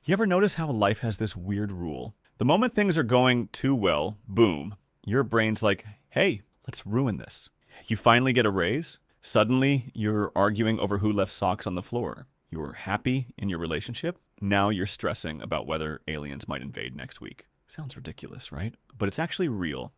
You ever notice how life has this weird rule? The moment things are going too well, boom, your brain's like, hey, let's ruin this. You finally get a raise, suddenly you're arguing over who left socks on the floor. You were happy in your relationship, now you're stressing about whether aliens might invade next week. Sounds ridiculous, right? But it's actually real.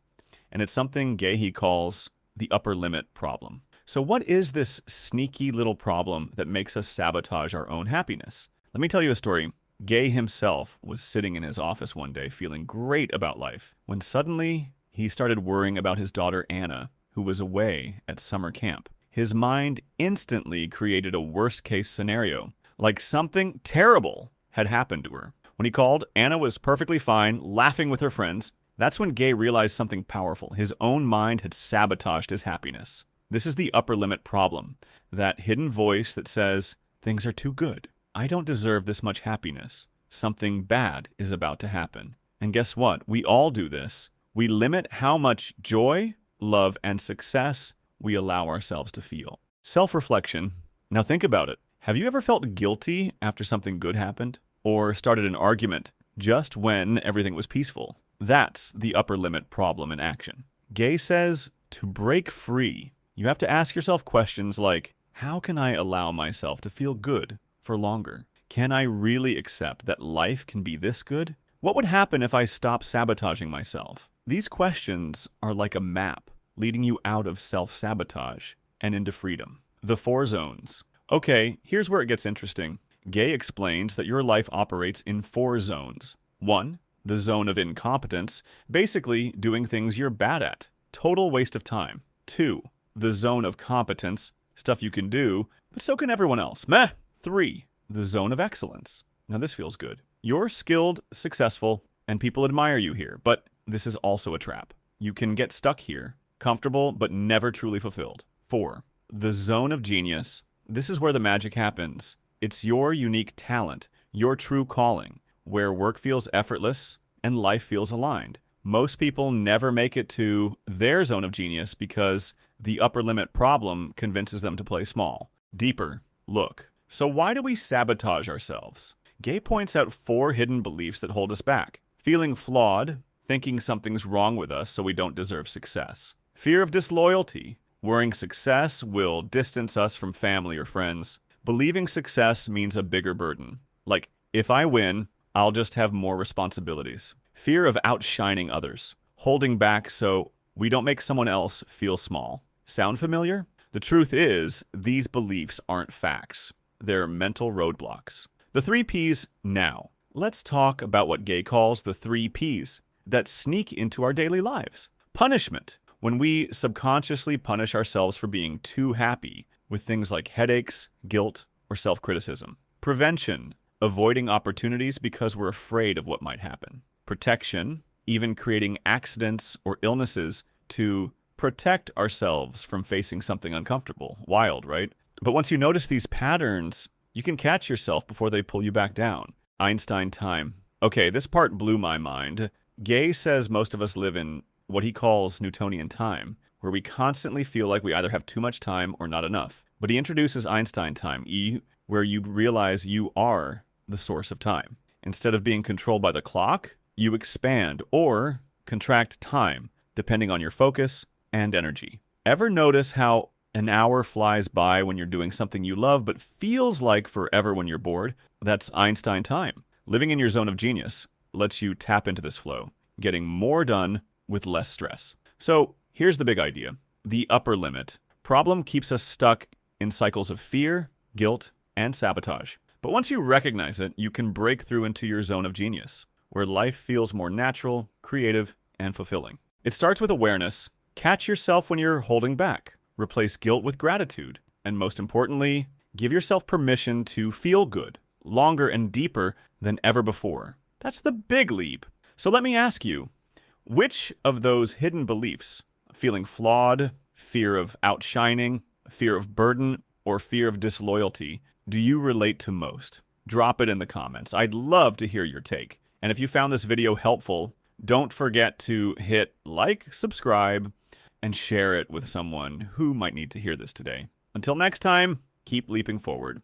And it's something Gahey calls the upper limit problem. So what is this sneaky little problem that makes us sabotage our own happiness? Let me tell you a story. Gay himself was sitting in his office one day feeling great about life when suddenly he started worrying about his daughter Anna, who was away at summer camp. His mind instantly created a worst-case scenario, like something terrible had happened to her. When he called, Anna was perfectly fine, laughing with her friends. That's when Gay realized something powerful. His own mind had sabotaged his happiness. This is the upper limit problem, that hidden voice that says, things are too good. I don't deserve this much happiness. Something bad is about to happen. And guess what? We all do this. We limit how much joy, love, and success we allow ourselves to feel. Self-reflection. Now think about it. Have you ever felt guilty after something good happened? Or started an argument just when everything was peaceful? That's the upper limit problem in action. Gay says to break free, you have to ask yourself questions like, how can I allow myself to feel good for longer? Can I really accept that life can be this good? What would happen if I stopped sabotaging myself? These questions are like a map leading you out of self-sabotage and into freedom. The 4 zones. Okay, here's where it gets interesting. Gay explains that your life operates in 4 zones. 1, the zone of incompetence, basically doing things you're bad at. Total waste of time. 2, the zone of competence, stuff you can do, but so can everyone else. Meh. 3, the zone of excellence. Now this feels good. You're skilled, successful, and people admire you here, but this is also a trap. You can get stuck here, comfortable but never truly fulfilled. 4, the zone of genius. This is where the magic happens. It's your unique talent, your true calling, where work feels effortless and life feels aligned. Most people never make it to their zone of genius because the upper limit problem convinces them to play small. Deeper look. So why do we sabotage ourselves? Gay points out 4 hidden beliefs that hold us back. Feeling flawed, thinking something's wrong with us so we don't deserve success. Fear of disloyalty, worrying success will distance us from family or friends. Believing success means a bigger burden. Like, if I win, I'll just have more responsibilities. Fear of outshining others, holding back so we don't make someone else feel small. Sound familiar? The truth is, these beliefs aren't facts. They're mental roadblocks. The 3 Ps now. Let's talk about what Gay calls the 3 Ps that sneak into our daily lives. Punishment. When we subconsciously punish ourselves for being too happy with things like headaches, guilt, or self-criticism. Prevention. Avoiding opportunities because we're afraid of what might happen. Protection. Even creating accidents or illnesses to protect ourselves from facing something uncomfortable. Wild, right? But once you notice these patterns, you can catch yourself before they pull you back down. Einstein time. Okay, this part blew my mind. Gay says most of us live in what he calls Newtonian time, where we constantly feel like we either have too much time or not enough. But he introduces Einstein time, where you realize you are the source of time. Instead of being controlled by the clock, you expand or contract time, depending on your focus and energy. Ever notice how an hour flies by when you're doing something you love, but feels like forever when you're bored? That's Einstein time. Living in your zone of genius lets you tap into this flow, getting more done with less stress. So here's the big idea. The upper limit. Problem keeps us stuck in cycles of fear, guilt, and sabotage. But once you recognize it, you can break through into your zone of genius, where life feels more natural, creative, and fulfilling. It starts with awareness. Catch yourself when you're holding back. Replace guilt with gratitude. And most importantly, give yourself permission to feel good, longer and deeper than ever before. That's the big leap. So let me ask you, which of those hidden beliefs, feeling flawed, fear of outshining, fear of burden, or fear of disloyalty, do you relate to most? Drop it in the comments. I'd love to hear your take. And if you found this video helpful, don't forget to hit like, subscribe, and share it with someone who might need to hear this today. Until next time, keep leaping forward.